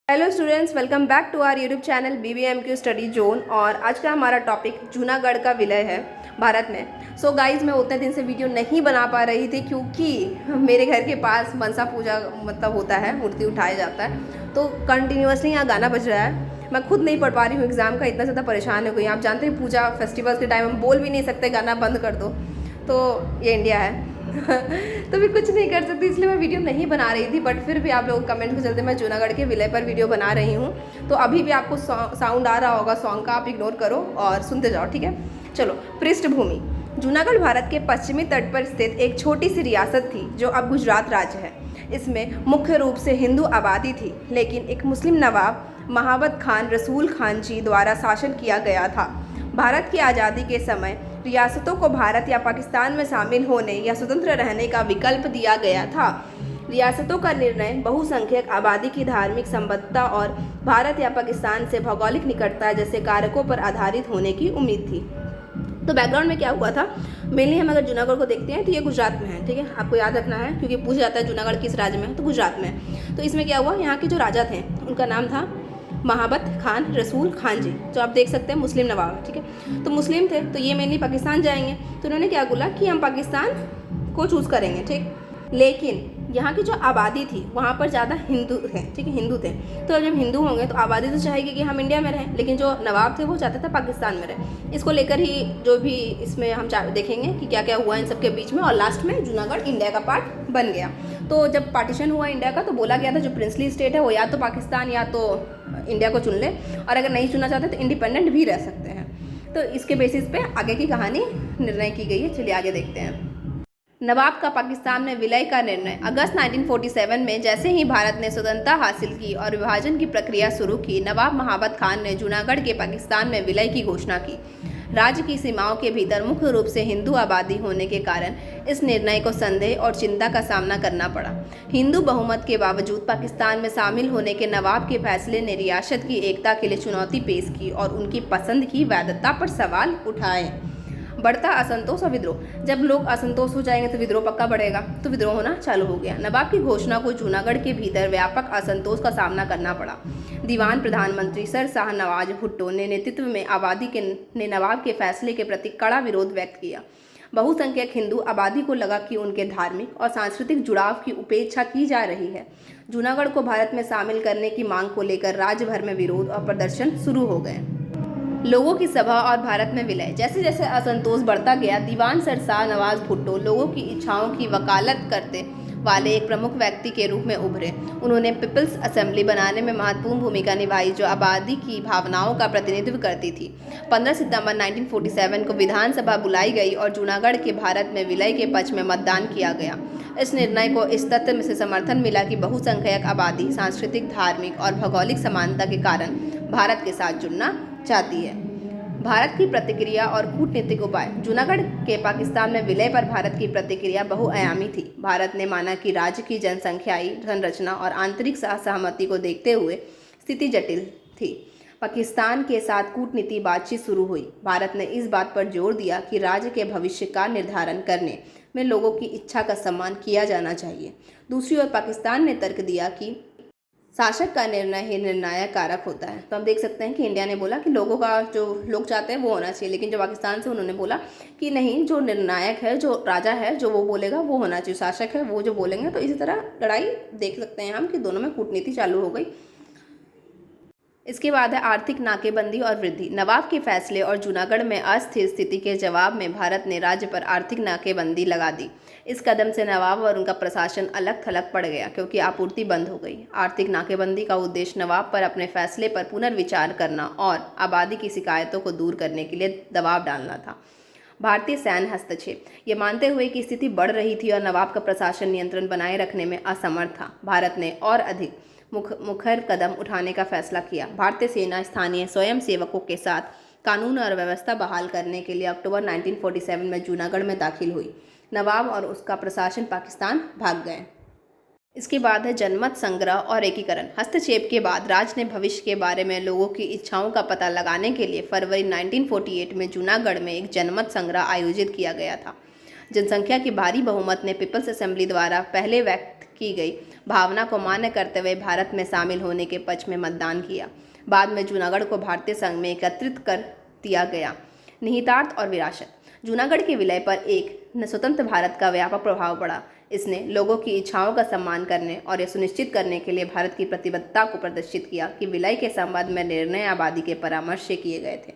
Hello students, welcome back to our YouTube channel BBMQ study zone. और आज का हमारा टॉपिक जूनागढ़ का विलय है भारत में। सो गाइज, मैं उतने दिन से वीडियो नहीं बना पा रही थी क्योंकि मेरे घर के पास मनसा पूजा होता है, मूर्ति उठाया जाता है, तो कंटिन्यूसली यहाँ गाना बज रहा है। मैं खुद नहीं पढ़ पा रही हूँ, एग्ज़ाम का इतना ज़्यादा परेशान हो गई। आप जानते हैं पूजा फेस्टिवल्स के टाइम हम बोल भी नहीं सकते गाना बंद कर दो, तो ये इंडिया है। तो भी कुछ नहीं कर सकती, इसलिए मैं वीडियो नहीं बना रही थी। बट फिर भी आप लोग कमेंट के चलते मैं जूनागढ़ के विलय पर वीडियो बना रही हूँ। तो अभी भी आपको साउंड आ रहा होगा सॉन्ग का, आप इग्नोर करो और सुनते जाओ, ठीक है। चलो, पृष्ठभूमि। जूनागढ़ भारत के पश्चिमी तट पर स्थित एक छोटी सी रियासत थी जो अब गुजरात राज्य है। इसमें मुख्य रूप से हिंदू आबादी थी, लेकिन एक मुस्लिम नवाब महाबत खान रसूल खान जी द्वारा शासन किया गया था। भारत की आज़ादी के समय रियासतों को भारत या पाकिस्तान में शामिल होने या स्वतंत्र रहने का विकल्प दिया गया था। रियासतों का निर्णय बहुसंख्यक आबादी की धार्मिक संबद्धता और भारत या पाकिस्तान से भौगोलिक निकटता जैसे कारकों पर आधारित होने की उम्मीद थी। तो बैकग्राउंड में क्या हुआ था, मेनली हम अगर जूनागढ़ को देखते हैं तो ये गुजरात में है, ठीक है। आपको याद रखना है क्योंकि पूछा जाता है जूनागढ़ किस राज्य में है, तो गुजरात में है। तो इसमें क्या हुआ, यहाँ के जो राजा थे उनका नाम था महाबत खान रसूल खान जी, जो आप देख सकते हैं मुस्लिम नवाब है, ठीक है। तो मुस्लिम थे, तो ये मेनली पाकिस्तान जाएंगे, तो उन्होंने क्या बोला कि हम पाकिस्तान को चूज़ करेंगे, ठीक। लेकिन यहाँ की जो आबादी थी वहाँ पर ज़्यादा हिंदू थे, ठीक है, हिंदू थे। तो जब हिंदू होंगे तो आबादी तो चाहेगी कि हम इंडिया में रहें, लेकिन जो नवाब थे वो चाहते थे पाकिस्तान में रहें। इसको लेकर ही जो भी इसमें हम देखेंगे कि क्या क्या हुआ इन सबके बीच में, और लास्ट में जूनागढ़ इंडिया का पार्ट बन गया। तो जब पार्टीशन हुआ इंडिया का, तो बोला गया था जो प्रिंसली स्टेट है वो या तो पाकिस्तान या तो इंडिया को चुन ले, और अगर नहीं चुनना चाहते तो इंडिपेंडेंट भी रह सकते हैं। तो इसके बेसिस पे आगे की कहानी निर्णय की गई है। चलिए आगे देखते हैं। नवाब का पाकिस्तान में विलय का निर्णय। अगस्त 1947 में जैसे ही भारत ने स्वतंत्रता हासिल की और विभाजन की प्रक्रिया शुरू की, नवाब महाबत खान ने जूनागढ़ के पाकिस्तान में विलय की घोषणा की। राज्य की सीमाओं के भीतर मुख्य रूप से हिंदू आबादी होने के कारण इस निर्णय को संदेह और चिंता का सामना करना पड़ा। हिंदू बहुमत के बावजूद पाकिस्तान में शामिल होने के नवाब के फैसले ने रियासत की एकता के लिए चुनौती पेश की और उनकी पसंद की वैधता पर सवाल उठाए। बढ़ता असंतोष और विद्रोह। जब लोग असंतोष हो जाएंगे तो विद्रोह पक्का बढ़ेगा, तो विद्रोह होना चालू हो गया। नवाब की घोषणा को जूनागढ़ के भीतर व्यापक असंतोष का सामना करना पड़ा। दीवान प्रधानमंत्री सर शाह नवाज भुट्टो ने नेतृत्व में आबादी ने नवाब के फैसले के प्रति कड़ा विरोध व्यक्त किया। बहुसंख्यक हिंदू आबादी को लगा कि उनके धार्मिक और सांस्कृतिक जुड़ाव की उपेक्षा की जा रही है। जूनागढ़ को भारत में शामिल करने की मांग को लेकर राज्य भर में विरोध और प्रदर्शन शुरू हो गए। लोगों की सभा और भारत में विलय। जैसे जैसे असंतोष बढ़ता गया, दीवान सर शाह नवाज भुट्टो लोगों की इच्छाओं की वकालत करते वाले एक प्रमुख व्यक्ति के रूप में उभरे। उन्होंने पीपल्स असेंबली बनाने में महत्वपूर्ण भूमिका निभाई, जो आबादी की भावनाओं का प्रतिनिधित्व करती थी। 15 सितंबर 1947 को विधानसभा बुलाई गई और जूनागढ़ के भारत में विलय के पक्ष में मतदान किया गया। इस निर्णय को इस तथ्य में से समर्थन मिला कि बहुसंख्यक आबादी सांस्कृतिक, धार्मिक और भौगोलिक समानता के कारण भारत के साथ जुड़ना चाहती है। भारत की प्रतिक्रिया और कूटनीतिक उपाय। जूनागढ़ के पाकिस्तान में विलय पर भारत की प्रतिक्रिया बहुआयामी थी। भारत ने माना कि राज्य की जनसंख्याई संरचना और आंतरिक सहमति को देखते हुए स्थिति जटिल थी। पाकिस्तान के साथ कूटनीति बातचीत शुरू हुई। भारत ने इस बात पर जोर दिया कि राज्य के भविष्य का निर्धारण करने में लोगों की इच्छा का सम्मान किया जाना चाहिए। दूसरी ओर पाकिस्तान ने तर्क दिया कि शासक का निर्णय ही निर्णायक कारक होता है। तो हम देख सकते हैं कि इंडिया ने बोला कि लोगों का जो लोग चाहते हैं वो होना चाहिए, लेकिन जो पाकिस्तान से उन्होंने बोला कि नहीं, जो निर्णायक है, जो राजा है, जो वो बोलेगा वो होना चाहिए, शासक है वो जो बोलेंगे। तो इसी तरह लड़ाई देख सकते हैं हम कि दोनों में कूटनीति चालू हो गई। इसके बाद है आर्थिक नाकेबंदी और वृद्धि। नवाब के फैसले और जूनागढ़ में अस्थिर स्थिति के जवाब में भारत ने राज्य पर आर्थिक नाकेबंदी लगा दी। इस कदम से नवाब और उनका प्रशासन अलग थलग पड़ गया क्योंकि आपूर्ति बंद हो गई। आर्थिक नाकेबंदी का उद्देश्य नवाब पर अपने फैसले पर पुनर्विचार करना और आबादी की शिकायतों को दूर करने के लिए दबाव डालना था। भारतीय सैन्य हस्तक्षेप। ये मानते हुए कि स्थिति बढ़ रही थी और नवाब का प्रशासन नियंत्रण बनाए रखने में असमर्थ था, भारत ने और अधिक मुखर कदम उठाने का फैसला किया। भारतीय सेना स्थानीय स्वयंसेवकों के साथ कानून और व्यवस्था बहाल करने के लिए अक्टूबर 1947 में जूनागढ़ में दाखिल हुई। नवाब और उसका प्रशासन पाकिस्तान भाग गए। इसके बाद है जनमत संग्रह और एकीकरण। हस्तक्षेप के बाद राज्य ने भविष्य के बारे में लोगों की इच्छाओं का पता लगाने के लिए फरवरी 1948 में जूनागढ़ में एक जनमत संग्रह आयोजित किया गया था। जनसंख्या की भारी बहुमत ने पीपल्स असेंबली द्वारा पहले व्यक्त की गई भावना को मान्य करते हुए भारत में शामिल होने के पक्ष में मतदान किया। बाद में जूनागढ़ को भारतीय संघ में एकत्रित कर दिया गया। निहितार्थ और विरासत। जूनागढ़ के विलय पर एक स्वतंत्र भारत का व्यापक प्रभाव पड़ा। इसने लोगों की इच्छाओं का सम्मान करने और यह सुनिश्चित करने के लिए भारत की प्रतिबद्धता को प्रदर्शित किया कि विलय के संबंध में निर्णय आबादी के परामर्श से किए गए थे।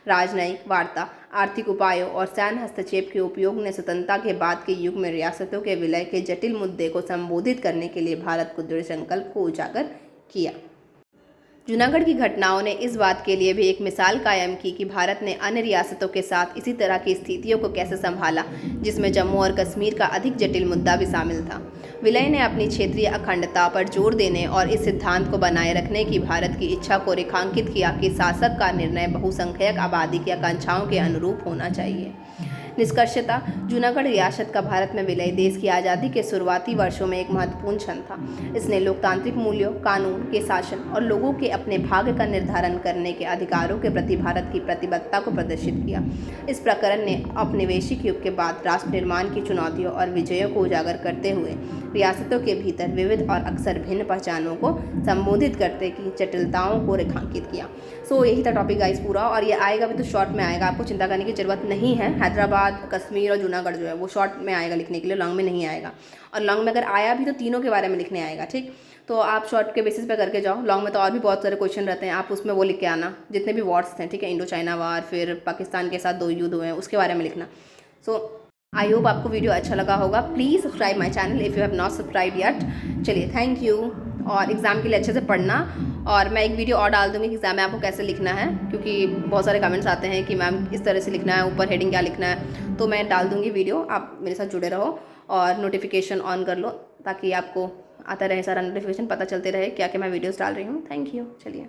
राजनयिक वार्ता, आर्थिक उपायों और सैन्य हस्तक्षेप के उपयोग ने स्वतंत्रता के बाद के युग में रियासतों के विलय के जटिल मुद्दे को संबोधित करने के लिए भारत को दृढ़ संकल्प को उजागर किया। जूनागढ़ की घटनाओं ने इस बात के लिए भी एक मिसाल कायम की कि भारत ने अन्य रियासतों के साथ इसी तरह की स्थितियों को कैसे संभाला, जिसमें जम्मू और कश्मीर का अधिक जटिल मुद्दा भी शामिल था। विलय ने अपनी क्षेत्रीय अखंडता पर जोर देने और इस सिद्धांत को बनाए रखने की भारत की इच्छा को रेखांकित किया कि शासक का निर्णय बहुसंख्यक आबादी की आकांक्षाओं के अनुरूप होना चाहिए। निष्कर्षतः जूनागढ़ रियासत का भारत में विलय देश की आज़ादी के शुरुआती वर्षों में एक महत्वपूर्ण क्षण था। इसने लोकतांत्रिक मूल्यों, कानून के शासन और लोगों के अपने भाग्य का निर्धारण करने के अधिकारों के प्रति भारत की प्रतिबद्धता को प्रदर्शित किया। इस प्रकरण ने औपनिवेशिक युग के बाद राष्ट्र निर्माण की चुनौतियों और विजयों को उजागर करते हुए रियासतों के भीतर विविध और अक्सर भिन्न पहचानों को संबोधित करते की जटिलताओं को रेखांकित किया। सो यही था टॉपिक गाइस पूरा, और ये आएगा भी तो शॉर्ट में आएगा, आपको चिंता करने की ज़रूरत नहीं है। हैदराबाद, कश्मीर और जूनागढ़ जो है वो शॉर्ट में आएगा लिखने के लिए, लॉन्ग में नहीं आएगा। और लॉन्ग में अगर आया भी तो तीनों के बारे में लिखने आएगा, ठीक। तो आप शॉर्ट के बेसिस पे करके जाओ। लॉन्ग में तो और भी बहुत सारे क्वेश्चन रहते हैं, आप उसमें वो लिख के आना, जितने भी वॉर्स हैं, ठीक है। इंडो चाइना वार, फिर पाकिस्तान के साथ 2 युद्ध हुए हैं, उसके बारे में लिखना। सो आई होप आपको वीडियो अच्छा लगा होगा। Please subscribe my channel if you have not subscribe yet. चलिए, थैंक यू। और एग्ज़ाम के लिए अच्छे से पढ़ना, और मैं एक वीडियो और डाल दूँगी कि एग्ज़ाम में आपको कैसे लिखना है, क्योंकि बहुत सारे कमेंट्स आते हैं कि मैम इस तरह से लिखना है, ऊपर हेडिंग क्या लिखना है। तो मैं डाल दूँगी वीडियो, आप मेरे साथ जुड़े रहो और नोटिफिकेशन ऑन कर लो ताकि आपको आता रहे सारा नोटिफिकेशन, पता चलते रहे क्या क्या मैं वीडियोज़ डाल रही हूँ। Thank you. चलिए।